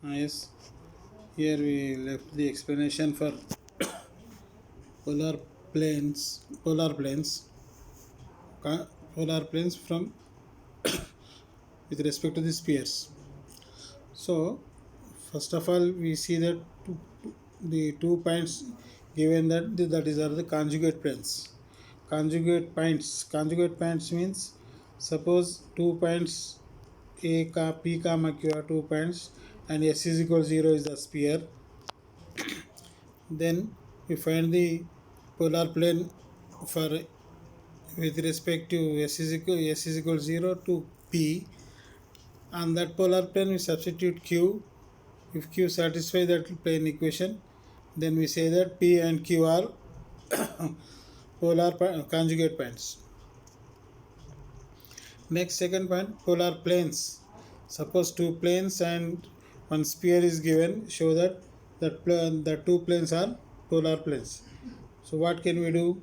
Yes, here we left the explanation for polar polar planes, polar planes from with respect to the spheres. So, first of all, we see that the 2 points given that is are the conjugate planes. Conjugate points means suppose 2 points P comma Q are 2 points and S is equal 0 is the sphere. Then we find the polar plane for with respect to S is equal 0 to P. On that polar plane we substitute Q. If Q satisfy that plane equation, then we say that P and Q are conjugate points. Next, second point, polar planes. Suppose two planes and one sphere is given, show that the 2 planes are polar planes. So what can we do?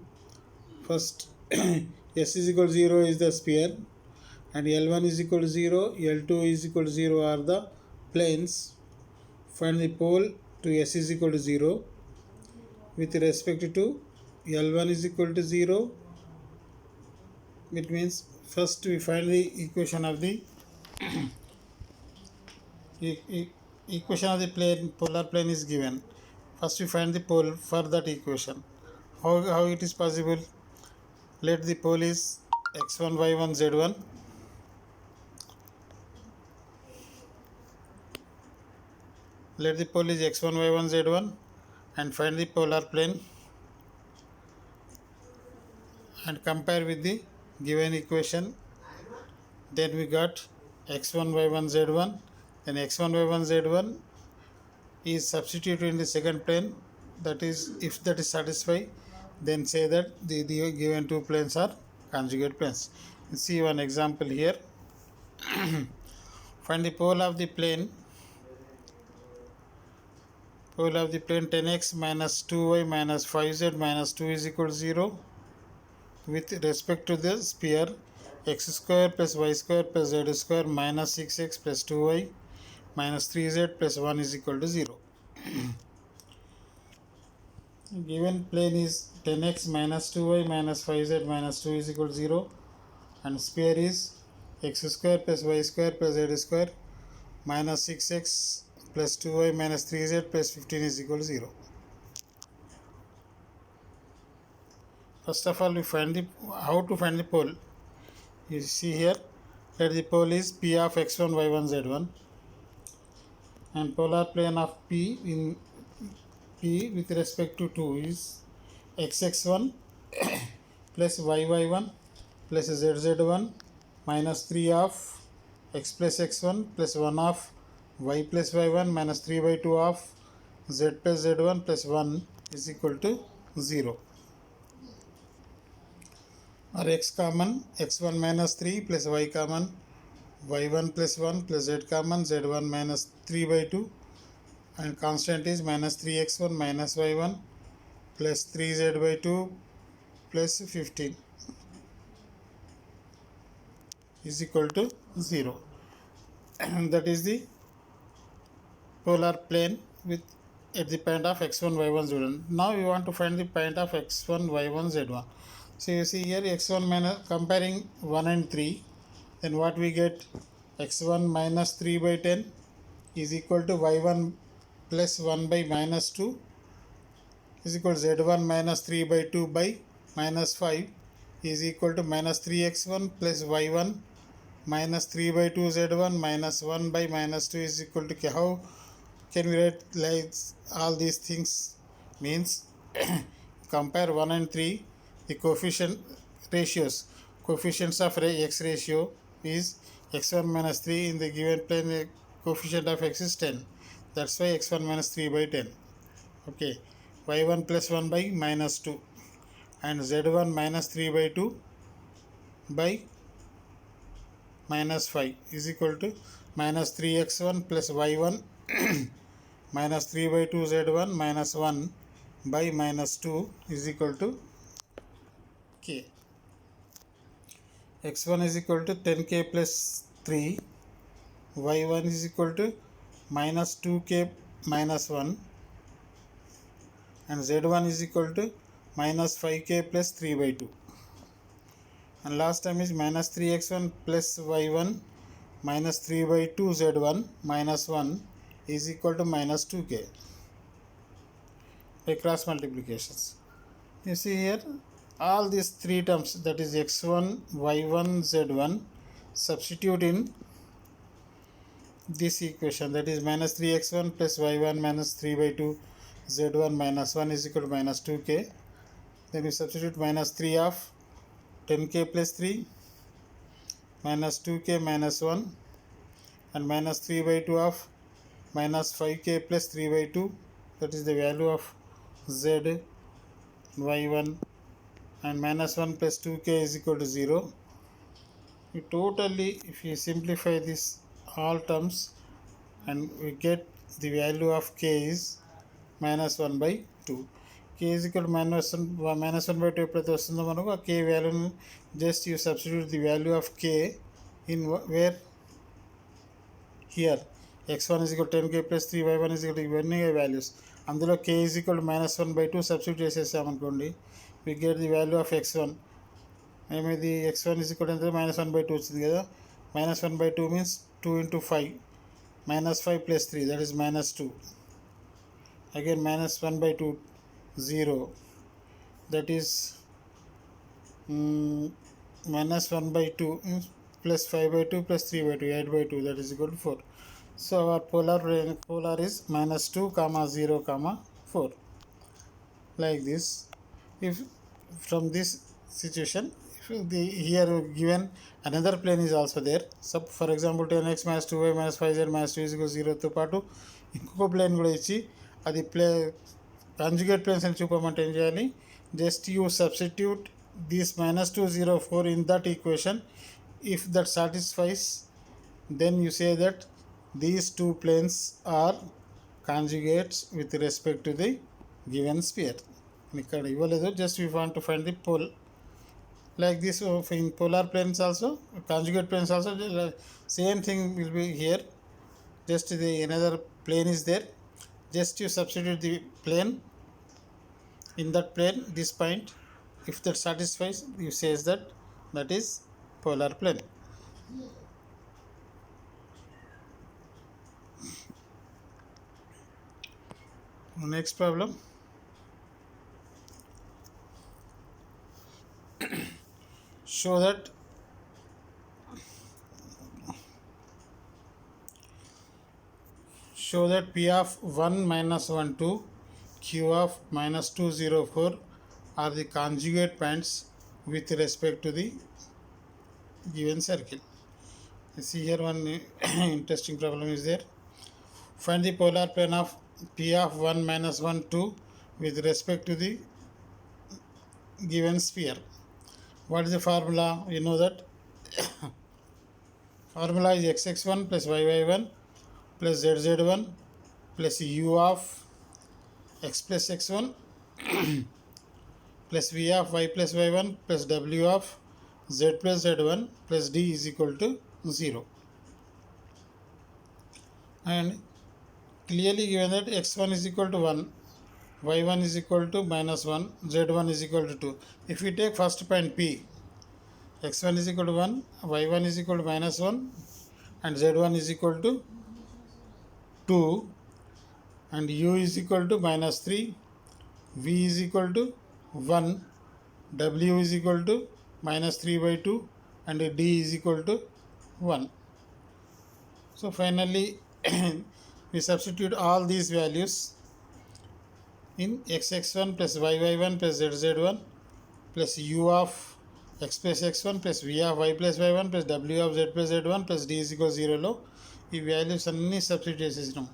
First, S is equal to 0 is the sphere and L1 is equal to 0, L2 is equal to 0 are the planes. Find the pole to S is equal to 0 with respect to L1 is equal to 0. It means first we find the equation of the equation of the polar plane is given. First we find the pole for that equation. How it is possible? Let the pole is x1 y1 z1. Let the pole is x1 y1 z1 and find the polar plane and compare with the given equation. Then we got x1 y1 z1. Then x1 y1 z1 is substituted in the second plane. That is, if that is satisfied, then say that the given 2 planes are conjugate planes. You see one example here. Find the pole of the plane 10x minus 2y minus 5z minus 2 is equal to 0 with respect to the sphere x square plus y square plus z square minus 6x plus 2y minus 3z plus 1 is equal to 0. Given plane is 10x minus 2y minus 5z minus 2 is equal to 0 and sphere is x square plus y square plus z square minus 6x plus 2y minus 3z plus 15 is equal to 0. First of all, we find the how to find the pole. You see here that the pole is P of x1 y1 z1 and polar plane of P in P with respect to 2 is xx1 plus yy1 plus zz1 minus 3 of x plus x1 plus 1 of y plus y1 minus 3 by 2 of z plus z1 plus 1 is equal to 0. Or x common x1 minus 3 plus y common y1 plus 1 plus z common z1 minus 3 by 2 and constant is minus 3x1 minus y1 plus 3z by 2 plus 15 is equal to 0. And that is the polar plane with at the point of x1 y1 z1. Now we want to find the point of x1 y1 z1. So you see here x1 minus comparing 1 and 3, then what we get? X1 minus 3 by 10 is equal to y1 plus 1 by minus 2 is equal to z1 minus 3 by 2 by minus 5 is equal to minus 3x1 plus y1 minus 3 by 2 z1 minus 1 by minus 2 is equal to how can we write like all these things? Means compare 1 and 3, the coefficients of x ratio is x1 minus 3 in the given plane, the coefficient of x is 10. That's why x1 minus 3 by 10. Okay, y1 plus 1 by minus 2 and z1 minus 3 by 2 by minus 5 is equal to minus 3x1 plus y1 minus 3 by 2 z1 minus 1 by minus 2 is equal to k. X1 is equal to 10k plus 3 y1 is equal to minus 2k minus 1 and z1 is equal to minus 5k plus 3 by 2, and last time is minus 3x1 plus y1 minus 3 by 2 z1 minus 1 is equal to minus 2k by cross multiplications. You see here all these three terms, that is x1 y1 z1, substitute in this equation, that is minus 3x1 plus y1 minus 3 by 2 z1 minus 1 is equal to minus 2k. Then we substitute minus 3 of 10k plus 3 minus 2k minus 1 and minus 3 by 2 of minus 5k plus 3 by 2, that is the value of z y1, and minus 1 plus 2k is equal to 0. We totally, if you simplify this all terms, and we get the value of k is minus 1 by 2. K is equal to minus 1 by 2 ఎప్పుడైతే వస్తుందో మనకు ఆ k వాల్యూని just you substitute the value of k in where here x1 is equal to 10k plus 3 y1 is equal to ఇవన్నీ values, అందులో k is equal to minus 1 by 2 substitute చేసేసామనుకోండి, we get the value of x1. ఏమైంది, x1 is equal to minus 1 by 2 వచ్చింది కదా, minus 1 by 2 means 2 into 5, minus 5 plus 3, that is minus 2. Again minus 1 by 2 0, that is minus 1 by 2 plus 5 by 2 plus 3 by 2, 8 by 2, that is equal to 4. So our polar is minus 2 comma 0 comma 4, like this. If from this situation, if the here given another plane is also there, so for example 10x minus 2y minus 5z minus 2 is equal to 0 తో పాటు ఇంకొక plane కూడా ఇచ్చి అది conjugate planes అని చూపమంటే ఏం చేయాలి, just you substitute this minus 2 0 4 in that equation. If that satisfies, then you say that these two planes are conjugates with respect to the given sphere. ఇక్కడ ఇవ్వలేదు, just we want to find the pole. Like this, in polar planes also, conjugate planes also, same thing will be here. Just the another plane is there, just you substitute the plane in that plane, this point. If that satisfies, you says that that is polar plane. Next problem, show that p of 1 minus 1 2 q of minus 2 0 4 are the conjugate points with respect to the given circle. You see here one interesting problem is there. Find the polar plane of p of 1 minus 1 2 with respect to the given sphere. What is the formula? You know that formula is xx1 plus yy1 plus zz1 plus u of x plus x1 plus v of y plus y1 plus w of z plus z1 plus d is equal to 0. And clearly given that x1 is equal to 1, y1 is equal to minus 1, z1 is equal to 2. If we take first point p, x1 is equal to 1, y1 is equal to minus 1 and z1 is equal to 2 and u is equal to minus 3, v is equal to 1, w is equal to minus 3 by 2 and d is equal to 1. So finally we substitute all these values in xx1 plus yy1 plus zz1 plus u of x plus x1 plus v of y plus y1 plus w of z plus z1 plus d is equal to 0 లో ఈ values అన్నీ substitute చేసేసినాం.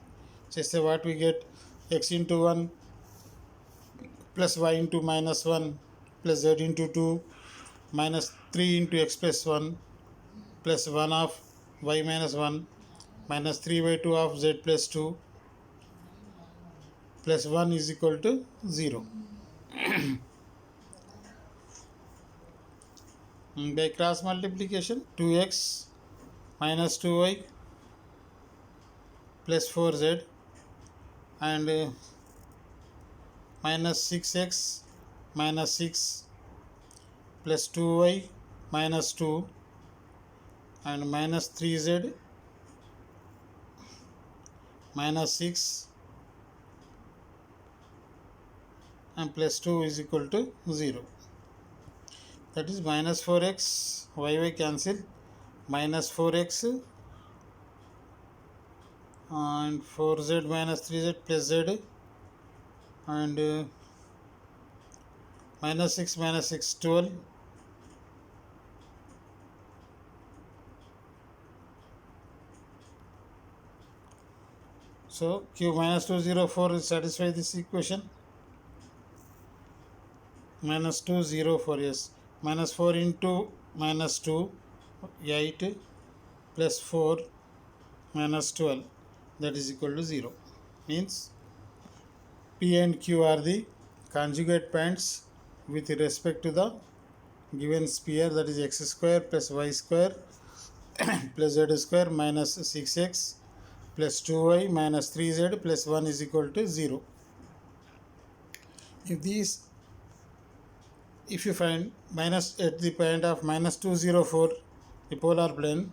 చేస్తే what we get x into 1 plus y into minus 1 plus z into 2 minus 3 into x plus 1 plus 1 of y minus 1 minus 3 by 2 of z plus 2 plus 1 is equal to 0. By cross multiplication 2x minus 2y plus 4z and minus 6x minus 6 plus 2y minus 2 and minus 3z minus 6 and plus 2 is equal to 0. That is minus 4x, y cancel, minus 4x and 4z minus 3z plus z and minus 6 minus 6 12 so q minus 204 will satisfy this equation. Minus 204, yes, minus 4 into minus 2 8 plus 4 minus 12, that is equal to 0. Means P and Q are the conjugate points with respect to the given sphere, that is x square plus y square plus z square minus 6x plus 2y minus 3z plus 1 is equal to 0. If you find minus at the point of minus 204 the polar plane,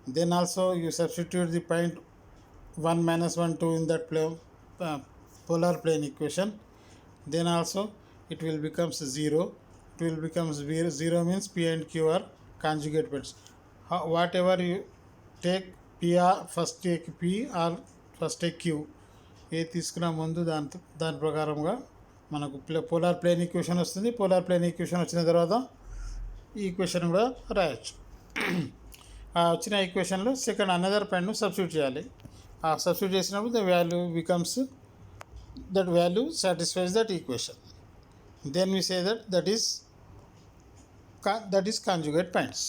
then also you substitute the point 1 minus 1 2 in that polar plane equation, then also it will becomes 0. It will becomes 0 means P and Q are conjugate pairs. Whatever you take P, first take P or first take Q, ఏ తీసుకున్న ముందు దాని ప్రకారంగా మనకు polar plane equation వస్తుంది. Polar plane equation వచ్చిన తర్వాత ఈ equation కూడా రాయొచ్చు. ఆ వచ్చిన ఈక్వేషన్లో సెకండ్ అనదర్ పాయింట్ను సబ్స్టిట్యూట్ చేయాలి. ఆ సబ్స్టిట్యూట్ చేసినప్పుడు the value becomes that value satisfies that equation, then we say that is conjugate points.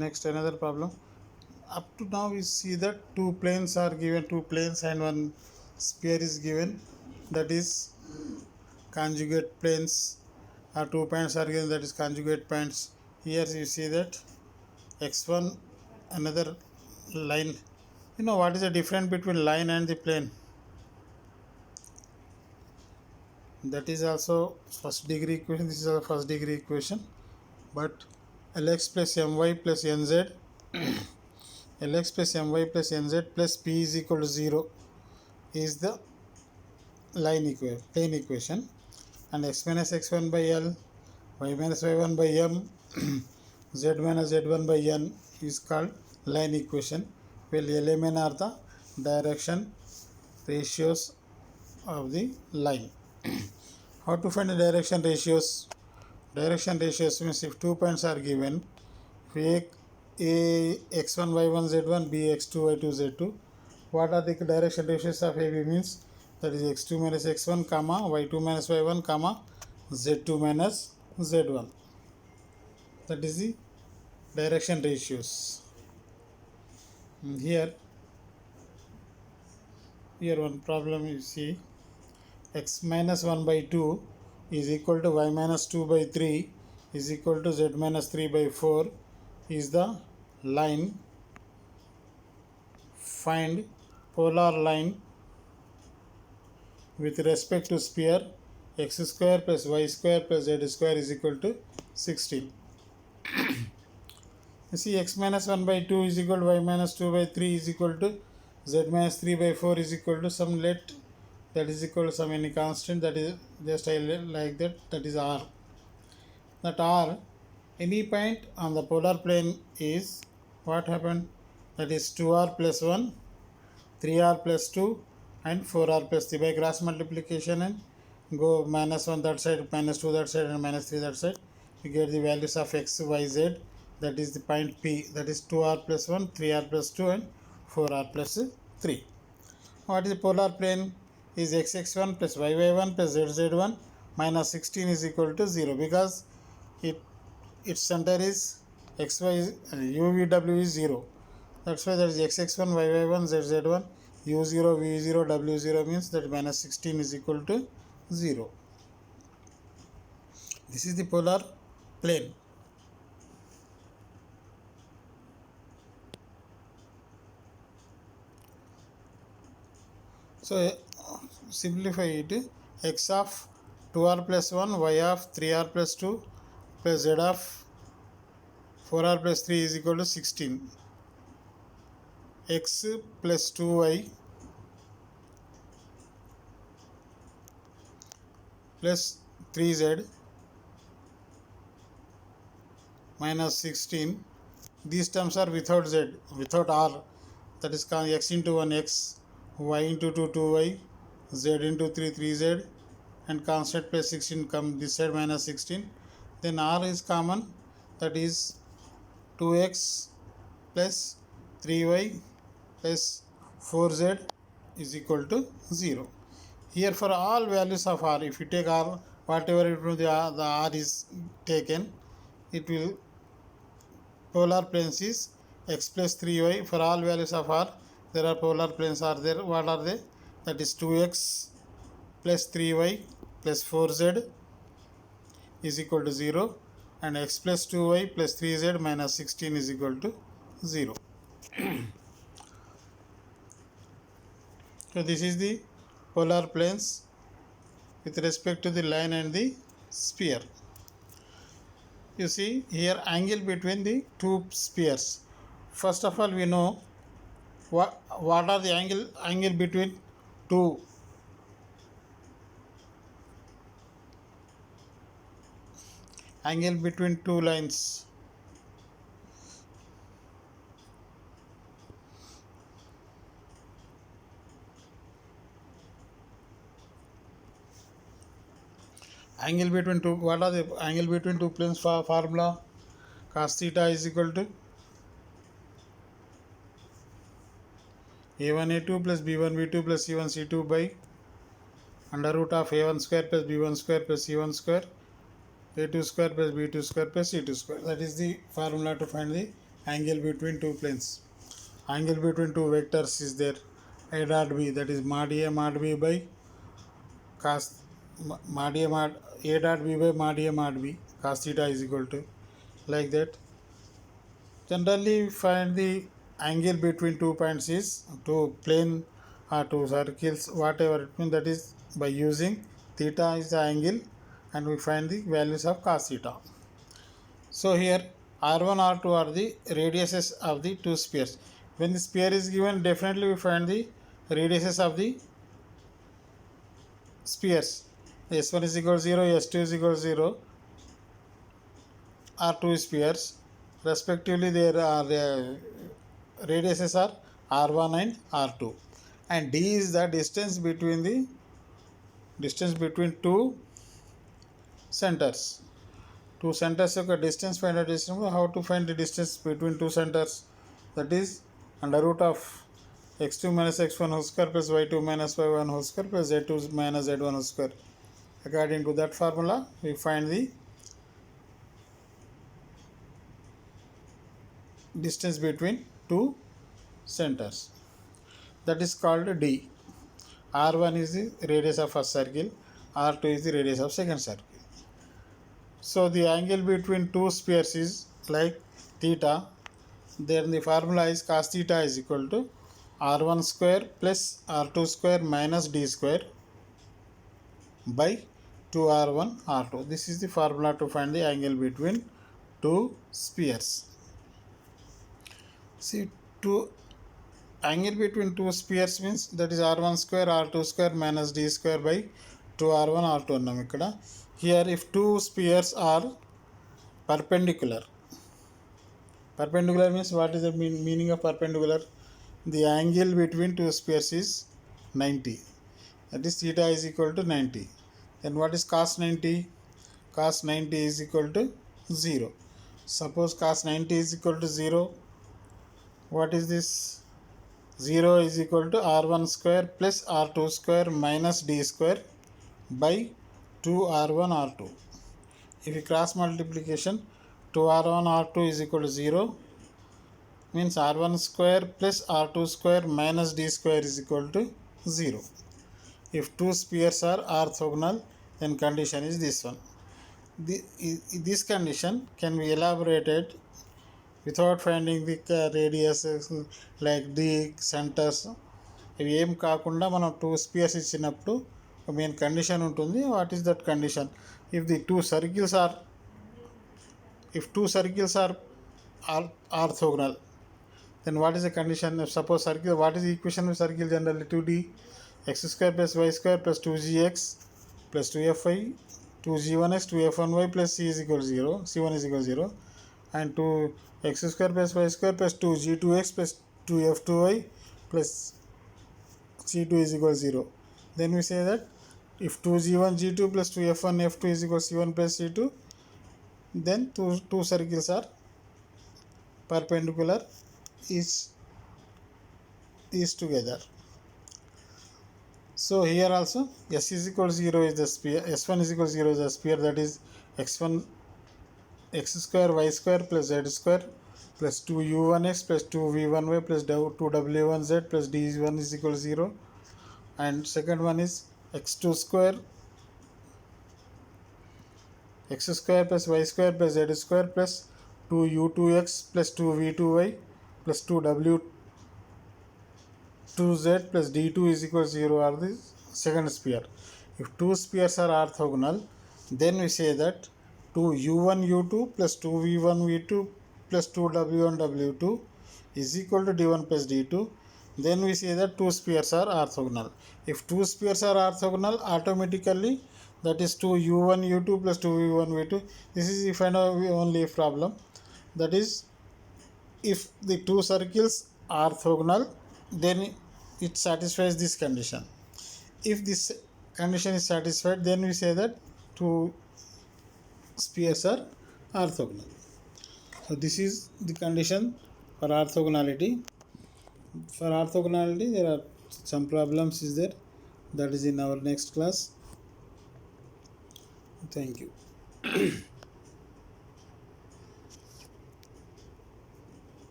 Next, another problem. Up to now we see that two planes are given, two planes and one sphere is given, that is conjugate planes, or 2 points are given, that is conjugate points. Here you see that x1 another line. You know what is the difference between line and the plane? That is also first degree equation. This is a first degree equation, but Lx plus my plus nz Lx plus my plus nz plus p is equal to 0 is the plane equation, and x minus x1 by L, y minus y1 by m z minus z1 by n is called line equation. Well, L are the direction ratios of the line. How to find the direction ratios? Direction ratios means if 2 points are given, if A x1 y1 z1, B x2 y2 z2, what are the direction ratios of AB? Means that is x2 minus x1 comma y2 minus y1 comma z2 minus z1. That is the direction ratios. Here one problem you see, x minus 1 by 2 is equal to y minus 2 by 3 is equal to z minus 3 by 4 is the line. Find polar line with respect to sphere x square plus y square plus z square is equal to 16. You see, x minus 1 by 2 is equal to y minus 2 by 3 is equal to z minus 3 by 4 is equal to some that is equal to some any constant, that is just like that is r. That r, any point on the polar plane is what happened, that is 2r plus 1, 3r plus 2 and 4r plus 3. By cross multiplication and go minus 1 that side, minus 2 that side and minus 3 that side, you get the values of x, y, z. That is the point P, that is 2r plus 1, 3r plus 2 and 4r plus 3. what is the polar plane? Is xx1 plus yy1 plus zz1 minus 16 is equal to 0, because its center is xy is uvw is 0. That's why there is xx1 yy1 zz1 u0 v0 w0 means that minus 16 is equal to 0. This is the polar plane. So simplify it. X of 2r plus 1, y of 3r plus 2 plus z of 4r plus 3 is equal to 16. X plus 2y plus 3z minus 16. These terms are without z, without r. That is x into 1 x, y into 2 2y, z into 3 3z, and constant plus 16 come this side minus 16. Then r is common, that is 2x plus 3y plus 4z is equal to 0. Here for all values of r, if you take r, whatever it will the r is taken, it will polar planes is x plus 3y. For all values of r, there are polar planes are there. What are they? That is 2x plus 3y plus 4z is equal to 0, and x plus 2y plus 3z minus 16 is equal to 0. So this is the polar planes with respect to the line and the sphere. You see here angle between the two spheres. First of all, we know what are the angle between two lines. Angle between two, what are the angle between two planes? For formula, cos theta is equal to a1 a2 plus b1 b2 plus c1 c2 by under root of a1 square plus b1 square plus c1 square, a2 square plus b2 square plus c2 square. That is the formula to find the angle between two planes. Angle between two vectors is there, a dot b, that is mod a mod b by cos mod a mod a dot b by mod a mod b, cos theta is equal to, like that. Generally we find the angle between two points is two plane or two circles, whatever it means, that is by using theta is the angle, and we find the values of cos theta. So here r1 r2 are the radiuses of the two spheres. When the sphere is given, definitely we find the radiuses of the spheres. S1 is equal to 0, S2 is equal to 0, are two spheres. Respectively, their radiuses are r1 and r2. And d is the distance between two centers. Two centers యొక్క distance find out చేసినప్పుడు how to find the distance between two centers, that is under root of x2 minus x1 whole square plus y2 minus y1 whole square plus z2 minus z1 whole square. According to that formula, we find the distance between two centers, that is called d. r1 is the radius of first circle, r2 is the radius of second circle. So the angle between two spheres is like theta. Then the formula is cos theta is equal to r1 square plus r2 square minus d square by 2r1 r2. This is the formula to find the angle between two spheres. See, two angle between two spheres means that is r1 square r2 square minus d square by 2r1 r2 అన్నాం ఇక్కడ. Here if two spheres are perpendicular means what is the meaning of perpendicular? The angle between two spheres is 90, that is theta is equal to 90. Then what is cos 90? Cos 90 is equal to 0. Suppose cos 90 is equal to 0, what is this? 0 is equal to r1 square plus r2 square minus d square by 2r1 r2. If you cross multiplication, 2r1 r2 is equal to 0, means r1 square plus r2 square minus d square is equal to 0. If two spheres are orthogonal, then condition is this one. This condition can be elaborated without finding the radius like the centers. ఇవి ఏం కాకుండా మనం two spheres ఇచ్చినప్పుడు main condition ఉంటుంది. What is that condition? If the two circles are orthogonal, then what is the condition? If suppose circle, what is the equation of circle generally? 2d x square plus y square plus 2gx plus 2fy 2g1x 2f1y plus c is equal to 0, c1 is equal to 0, and 2x square plus y square plus 2g2x plus 2f2y plus c2 is equal to 0. Then we say that if 2g1 g2 plus 2f1 f2 is equal to c1 plus c2, then two circles are perpendicular is together. So here also s is equal to 0 is the sphere, s1 is equal to 0 is the sphere, that is x1 x square y square plus z square plus 2u1x plus 2v1y plus 2w1z plus d1 is equal to 0. And second one is x2 square plus y square plus z square plus 2u2x plus 2v2y plus 2w2z plus d2 is equal to 0 are the second sphere. If two spheres are orthogonal, then we say that 2u1 u2 plus 2v1 v2 plus 2w1 w2 is equal to d1 plus d2. Then we say that two spheres are orthogonal. If two spheres are orthogonal, automatically that is 2u1 u2 plus 2v1 v2. This is if and only if problem. That is, if the two circles are orthogonal, then it satisfies this condition. If this condition is satisfied, then we say that two spheres are orthogonal. So this is the condition for orthogonality. For orthogonality, there are some problems is there, that is in our next class. Thank you.